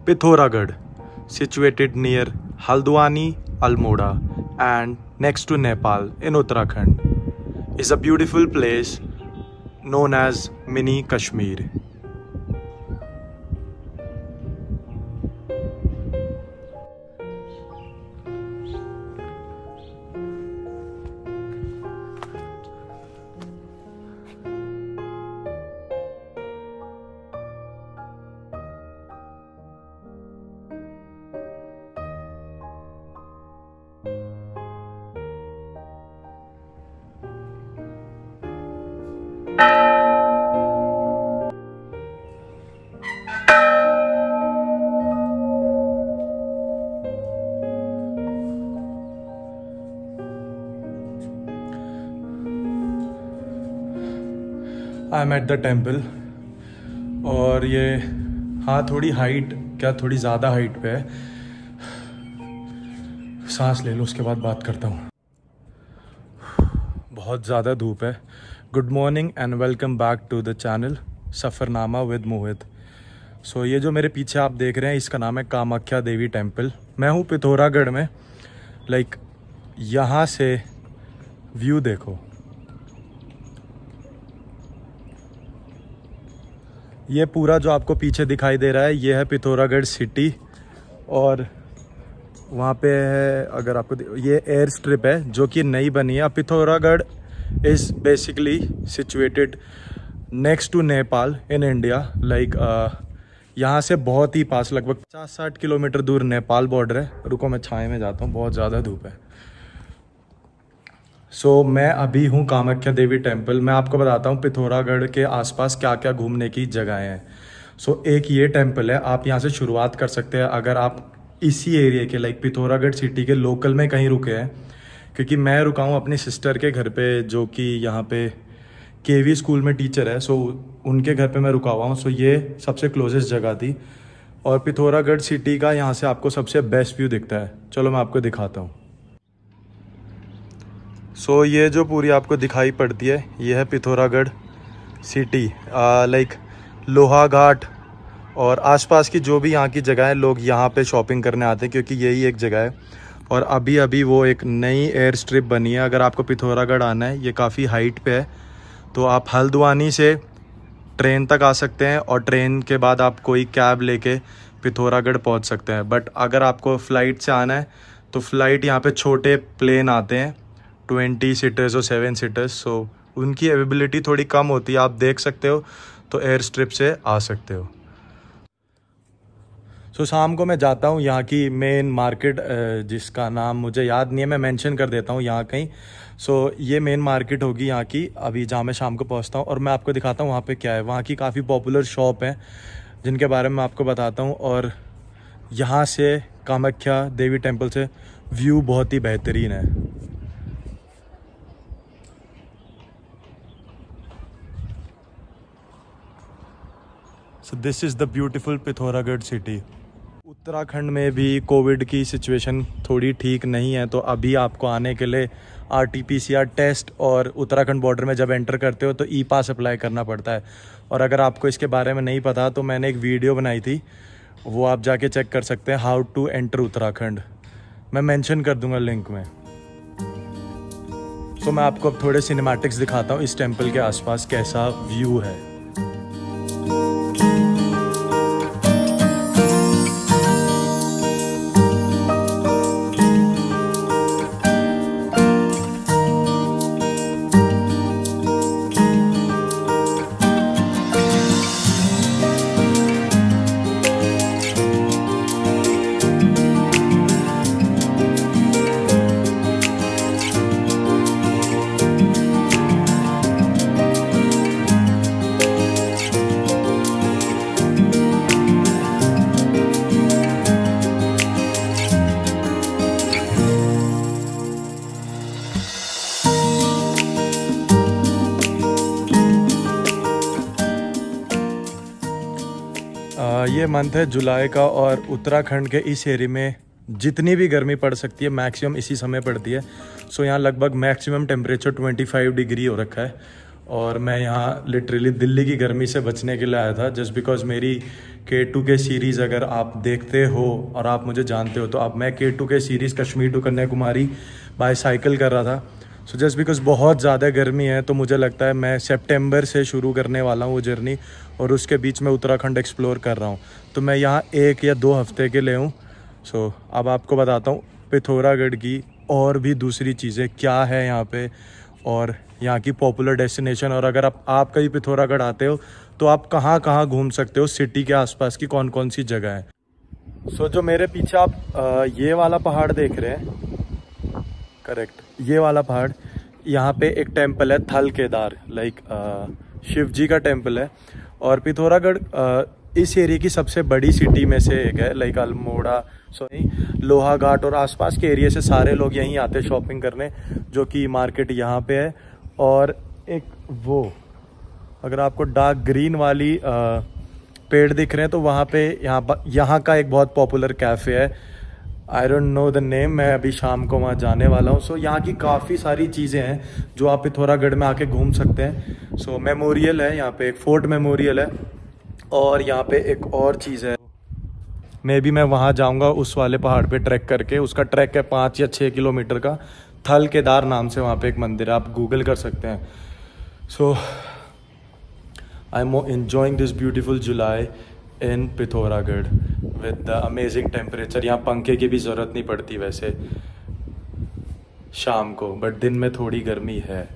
Pithoragarh, situated near Haldwani, Almora, and next to Nepal in Uttarakhand, is a beautiful place known as Mini Kashmir. I am at the temple और ये हाँ थोड़ी height क्या थोड़ी ज़्यादा height पे है। सांस ले लो उसके बाद बात करता हूँ। बहुत ज़्यादा धूप है। Good morning and welcome back to the channel Safarnama with Mohit. So ये जो मेरे पीछे आप देख रहे हैं इसका नाम है कामाख्या देवी टेम्पल। मैं हूँ पिथौरागढ़ में। यहाँ से व्यू देखो, ये पूरा जो आपको पीछे दिखाई दे रहा है ये है पिथौरागढ़ सिटी। और वहाँ पे है अगर आपको ये एयर स्ट्रिप है जो कि नई बनी है। Pithoragarh is basically situated next to Nepal in India. यहाँ से बहुत ही पास लगभग 50-60 किलोमीटर दूर नेपाल बॉर्डर है। रुको मैं छाए में जाता हूँ, बहुत ज़्यादा धूप है। मैं अभी हूँ कामाख्या देवी टेम्पल। मैं आपको बताता हूँ पिथौरागढ़ के आसपास क्या क्या घूमने की जगहें हैं। एक ये टेम्पल है, आप यहाँ से शुरुआत कर सकते हैं अगर आप इसी एरिया के पिथौरागढ़ सिटी के लोकल में कहीं रुके हैं। क्योंकि मैं रुका हूँ अपनी सिस्टर के घर पे जो कि यहाँ पे केवी स्कूल में टीचर है। उनके घर पे मैं रुका हुआ हूँ। ये सबसे क्लोजेस्ट जगह थी और पिथौरागढ़ सिटी का यहाँ से आपको सबसे बेस्ट व्यू दिखता है। चलो मैं आपको दिखाता हूँ। ये जो पूरी आपको दिखाई पड़ती है ये है पिथौरागढ़ सिटी। लोहा घाट और आसपास की जो भी यहाँ की जगह है, लोग यहाँ पे शॉपिंग करने आते हैं क्योंकि यही एक जगह है। और अभी अभी वो एक नई एयर स्ट्रिप बनी है। अगर आपको पिथौरागढ़ आना है, ये काफ़ी हाइट पे है, तो आप हल्द्वानी से ट्रेन तक आ सकते हैं और ट्रेन के बाद आप कोई कैब लेके पिथौरागढ़ पहुँच सकते हैं। बट अगर आपको फ़्लाइट से आना है तो फ़्लाइट यहाँ पे छोटे प्लेन आते हैं 20 सीटर्स और 7 सीटर्स। उनकी अवेलेबिलिटी थोड़ी कम होती है, आप देख सकते हो, तो एयर स्ट्रिप से आ सकते हो। शाम को मैं जाता हूँ यहाँ की मेन मार्केट, जिसका नाम मुझे याद नहीं है, मैं मेंशन कर देता हूँ यहाँ कहीं। ये मेन मार्केट होगी यहाँ की, अभी जहाँ मैं शाम को पहुँचता हूँ और मैं आपको दिखाता हूँ वहाँ पे क्या है। वहाँ की काफ़ी पॉपुलर शॉप हैं जिनके बारे में मैं आपको बताता हूँ। और यहाँ से कामाख्या देवी टेम्पल से व्यू बहुत ही बेहतरीन है। This is the beautiful Pithoragarh city. Uttarakhand में भी कोविड की सिचुएशन थोड़ी ठीक नहीं है, तो अभी आपको आने के लिए RT-PCR टेस्ट और उत्तराखंड बॉर्डर में जब एंटर करते हो तो ई पास अप्लाई करना पड़ता है। और अगर आपको इसके बारे में नहीं पता तो मैंने एक वीडियो बनाई थी, वो आप जाके चेक कर सकते हैं, हाउ टू एंटर उत्तराखंड। मैं मेंशन कर दूंगा लिंक में। मैं आपको अब थोड़े सिनेमैटिक्स दिखाता हूँ इस टेम्पल के आसपास कैसा व्यू है। ये मंथ है जुलाई का और उत्तराखंड के इस एरिया में जितनी भी गर्मी पड़ सकती है मैक्सिमम इसी समय पड़ती है। यहाँ लगभग मैक्सिमम टेम्परेचर 25 डिग्री हो रखा है। और मैं यहाँ लिटरली दिल्ली की गर्मी से बचने के लिए आया था, जस्ट बिकॉज मेरी K2 के सीरीज़ अगर आप देखते हो और आप मुझे जानते हो, तो अब मैं K2 के series Kashmir to Kanyakumari by cycle कर रहा था। सो जस्ट बिकॉज बहुत ज़्यादा गर्मी है, तो मुझे लगता है मैं सितंबर से शुरू करने वाला हूँ वो जर्नी, और उसके बीच में उत्तराखंड एक्सप्लोर कर रहा हूँ। तो मैं यहाँ 1 या 2 हफ्ते के लिए हूँ। सो अब आपको बताता हूँ पिथौरागढ़ की और भी दूसरी चीज़ें क्या है यहाँ पे, और यहाँ की पॉपुलर डेस्टिनेशन, और अगर आप कहीं पिथौरागढ़ आते हो तो आप कहाँ कहाँ घूम सकते हो, सिटी के आसपास की कौन कौन सी जगह है। सो जो मेरे पीछे आप ये वाला पहाड़ देख रहे हैं, करेक्ट, ये वाला पहाड़, यहाँ पे एक टेम्पल है थल केदार, लाइक शिव जी का टेम्पल है। और पिथौरागढ़ इस एरिया की सबसे बड़ी सिटी में से एक है, लाइक अल्मोड़ा, लोहाघाट और आसपास के एरिया से सारे लोग यहीं आते हैं शॉपिंग करने, जो कि मार्केट यहाँ पे है। और एक वो, अगर आपको डार्क ग्रीन वाली पेड़ दिख रहे हैं, तो वहाँ पे यहाँ का एक बहुत पॉपुलर कैफ़े है, I don't know the name, मैं अभी शाम को वहाँ जाने वाला हूँ। सो यहाँ की काफ़ी सारी चीज़ें हैं जो आप पिथौरागढ़ में आके घूम सकते हैं। सो मेमोरियल है यहाँ पे, एक फोर्ट मेमोरियल है, और यहाँ पे एक और चीज़ है, मे बी मैं वहाँ जाऊँगा उस वाले पहाड़ पे ट्रैक करके। उसका ट्रैक है 5 या 6 किलोमीटर का, थल केदार नाम से वहाँ पे एक मंदिर है, आप गूगल कर सकते हैं। So I am enjoying this beautiful July in Pithoragarh with the amazing temperature. यहाँ पंखे की भी ज़रूरत नहीं पड़ती वैसे शाम को, बट दिन में थोड़ी गर्मी है।